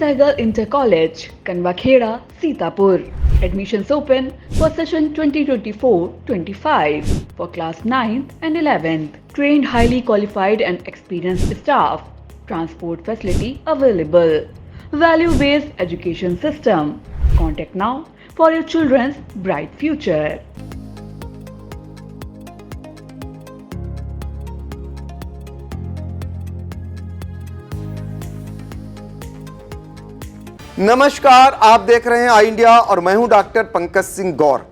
Sehgal Inter College, Kanwakheda, Sitapur. Admissions open for session 2024-25 for class 9th and 11th. Trained, highly qualified and experienced staff. Transport facility available. Value-based education system. Contact now for your children's bright future. नमस्कार, आप देख रहे हैं आई India और मैं हूं doctor Pankaj Singh गौर।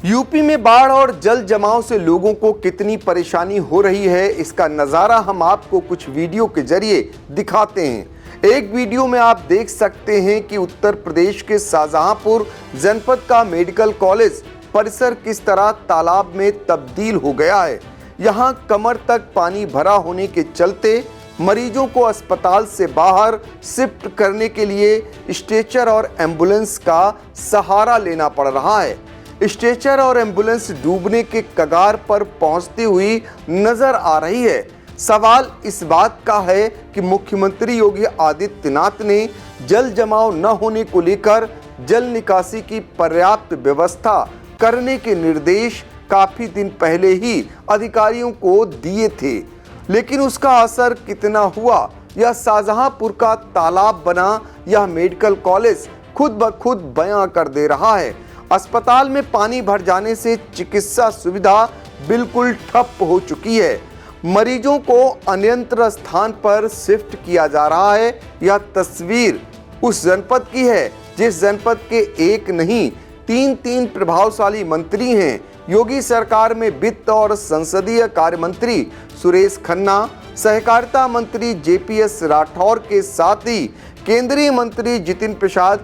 UP में बाढ़ और जल जमाव से लोगों को कितनी परेशानी हो रही है, इसका नज़ारा हम आपको कुछ वीडियो के जरिए दिखाते हैं। एक वीडियो में आप देख सकते हैं कि उत्तर प्रदेश के शाहजहांपुर जनपद का मेडिकल कॉलेज परिसर किस तरह तालाब में तब्दील हो गया है। यहाँ कमर तक पानी भरा होने के चलते मरीजों को अस्पताल से बाहर शिफ्ट करने के लिए स्ट्रेचर और एम्बुलेंस का सहारा लेना पड़ रहा है। स्ट्रेचर और एम्बुलेंस डूबने के कगार पर पहुंचती हुई नजर आ रही है। सवाल इस बात का है कि मुख्यमंत्री योगी आदित्यनाथ ने जल जमाव न होने को लेकर जल निकासी की पर्याप्त व्यवस्था करने के निर्देश काफी दिन पहले ही अधिकारियों को दिए थे, लेकिन उसका असर कितना हुआ यह शाहजहांपुर का तालाब बना यह मेडिकल कॉलेज खुद ब खुद बयां कर दे रहा है। अस्पताल में पानी भर जाने से चिकित्सा सुविधा बिल्कुल ठप हो चुकी है। मरीजों को अन्यंत्र स्थान पर शिफ्ट किया जा रहा है। यह तस्वीर उस जनपद की है जिस जनपद के एक नहीं तीन प्रभावशाली मंत्री हैं। योगी सरकार में वित्त और संसदीय कार्य मंत्री सुरेश खन्ना, सहकारिता मंत्री जेपीएस राठौर के साथ ही केंद्रीय मंत्री जितिन प्रसाद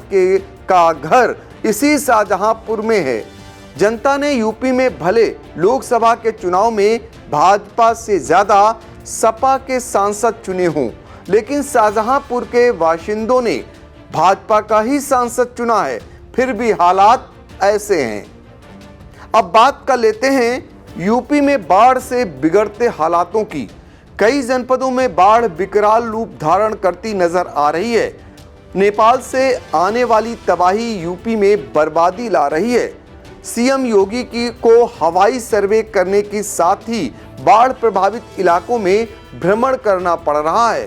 का घर इसी शाहजहांपुर में है। जनता ने यूपी में भले लोकसभा के चुनाव में भाजपा से ज्यादा सपा के सांसद चुने हों, लेकिन शाहजहांपुर के बाशिंदों ने भाजपा का ही सांसद चुना है। फिर भी हालात ऐसे हैं। अब बात कर लेते हैं यूपी में बाढ़ से बिगड़ते हालातों की। कई जनपदों में बाढ़ विकराल रूप धारण करती नजर आ रही है। नेपाल से आने वाली तबाही यूपी में बर्बादी ला रही है। सीएम योगी को हवाई सर्वे करने के साथ ही बाढ़ प्रभावित इलाकों में भ्रमण करना पड़ रहा है।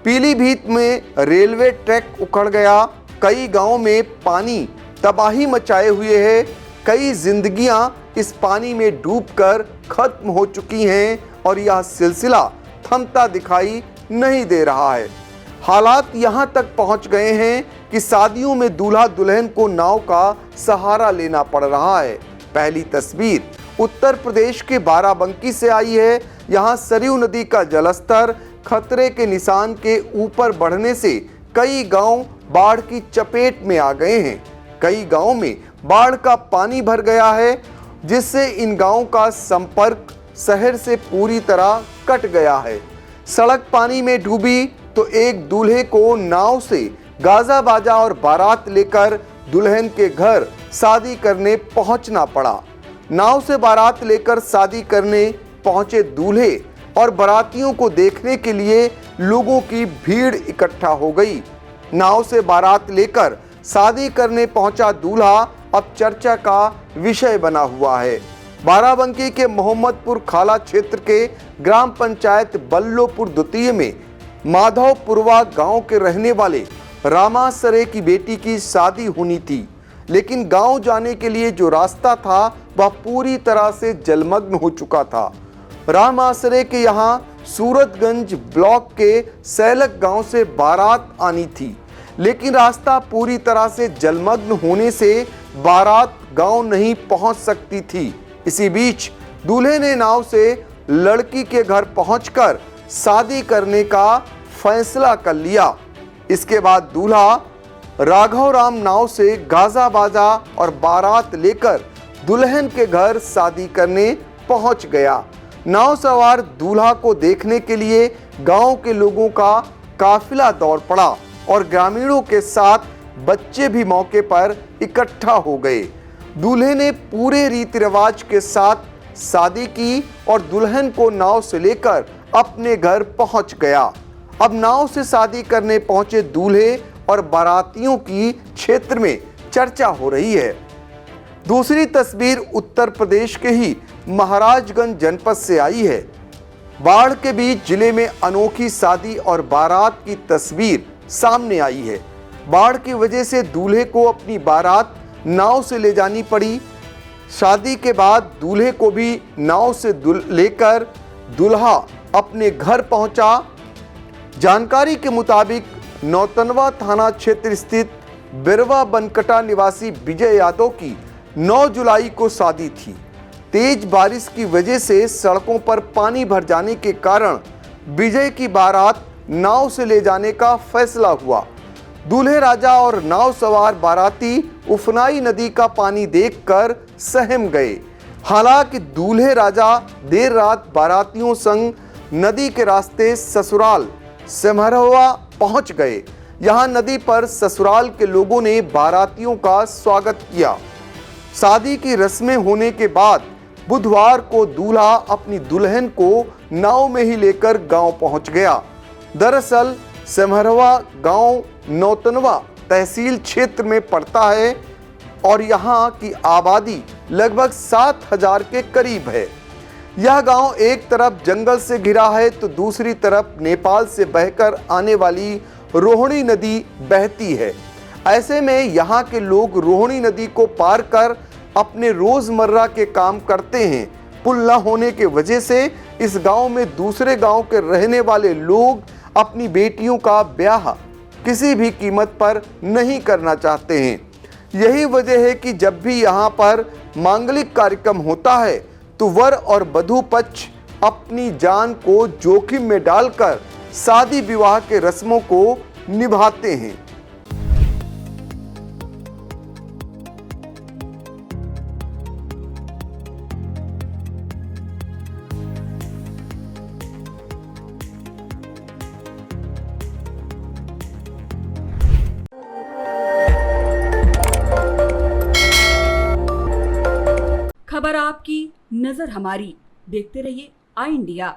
पीलीभीत में रेलवे ट्रैक उखड़ गया। कई गांवों में पानी तबाही मचाए हुए है। कई जिंदगियां इस पानी में डूबकर खत्म हो चुकी हैं और यह सिलसिला थमता दिखाई नहीं दे रहा है। हालात यहां तक पहुंच गए हैं कि शादियों में दूल्हा दुल्हन को नाव का सहारा लेना पड़ रहा है। पहली तस्वीर उत्तर प्रदेश के बाराबंकी से आई है। यहां सरयू नदी का जलस्तर खतरे के निशान के ऊपर बढ़ने से कई गांव बाढ़ की चपेट में आ गए हैं। कई गांवों में बाढ़ का पानी भर गया है, जिससे इन गांवों का संपर्क शहर से पूरी तरह कट गया है। सड़क पानी में डूबी तो एक दूल्हे को नाव से गाजा बाजा और बारात लेकर दुल्हन के घर शादी करने पहुंचना पड़ा। नाव से बारात लेकर शादी करने पहुंचे दूल्हे और बारातियों को देखने के लिए लोगों की भीड़ इकट्ठा हो गई। नाव से बारात लेकर शादी करने पहुंचा दूल्हा अब चर्चा का विषय बना हुआ है। बाराबंकी के मोहम्मदपुर खाला क्षेत्र के ग्राम पंचायत बल्लोपुर द्वितीय में माधवपुरवा गांव के रहने वाले रामासरे की बेटी की शादी होनी थी, लेकिन गांव जाने के लिए जो रास्ता था वह पूरी तरह से जलमग्न हो चुका था। रामासरे के यहाँ सूरतगंज ब्लॉक के सैलक गांव से बारात आनी थी, लेकिन रास्ता पूरी तरह से जलमग्न होने से बारात गांव नहीं पहुंच सकती थी। इसी बीच दूल्हे ने नाव से लड़की के घर पहुंचकर शादी करने का फैसला कर लिया। इसके बाद दूल्हा राघव राम नाव से गाजा बाजा और बारात लेकर दुल्हन के घर शादी करने पहुंच गया। नाव सवार दूल्हा को देखने के लिए गांव के लोगों का काफिला दौड़ पड़ा और ग्रामीणों के साथ बच्चे भी मौके पर इकट्ठा हो गए। दूल्हे ने पूरे रीति रिवाज के साथ शादी की और दुल्हन को नाव से लेकर अपने घर पहुंच गया। अब नाव से शादी करने पहुंचे दूल्हे और बारातियों की क्षेत्र में चर्चा हो रही है। दूसरी तस्वीर उत्तर प्रदेश के ही महाराजगंज जनपद से आई है। बाढ़ के बीच जिले में अनोखी शादी और बारात की तस्वीर सामने आई है। बाढ़ की वजह से दूल्हे को अपनी बारात नाव से ले जानी पड़ी। शादी के बाद दूल्हे को भी नाव से लेकर दुल्हा अपने घर पहुंचा। जानकारी के मुताबिक नौतनवा थाना क्षेत्र स्थित बिरवा बनकटा निवासी विजय यादव की 9 जुलाई को शादी थी। तेज बारिश की वजह से सड़कों पर पानी भर जाने के कारण विजय की बारात नाव से ले जाने का फैसला हुआ। दूल्हे राजा और नाव सवार बाराती उफनाई नदी का पानी देखकर सहम गए। हालांकि दूल्हे राजा देर रात बारातियों संग नदी के रास्ते ससुराल सिमरवा पहुंच गए। यहां नदी पर ससुराल के लोगों ने बारातियों का स्वागत किया। शादी की रस्में होने के बाद बुधवार को दूल्हा अपनी दुल्हन को नाव में ही लेकर गांव पहुंच गया। दरअसल सिमरवा गांव नौतनवा तहसील क्षेत्र में पड़ता है और यहां की आबादी लगभग 7,000 के करीब है। यह गांव एक तरफ जंगल से घिरा है तो दूसरी तरफ नेपाल से बहकर आने वाली रोहिणी नदी बहती है। ऐसे में यहाँ के लोग रोहिणी नदी को पार कर अपने रोजमर्रा के काम करते हैं। पुल न होने के वजह से इस गांव में दूसरे गांव के रहने वाले लोग अपनी बेटियों का ब्याह किसी भी कीमत पर नहीं करना चाहते हैं। यही वजह है कि जब भी यहाँ पर मांगलिक कार्यक्रम होता है तो वर और वधू पक्ष अपनी जान को जोखिम में डालकर शादी विवाह के रस्मों को निभाते हैं। खबर आपकी, नजर हमारी। देखते रहिए आई इंडिया।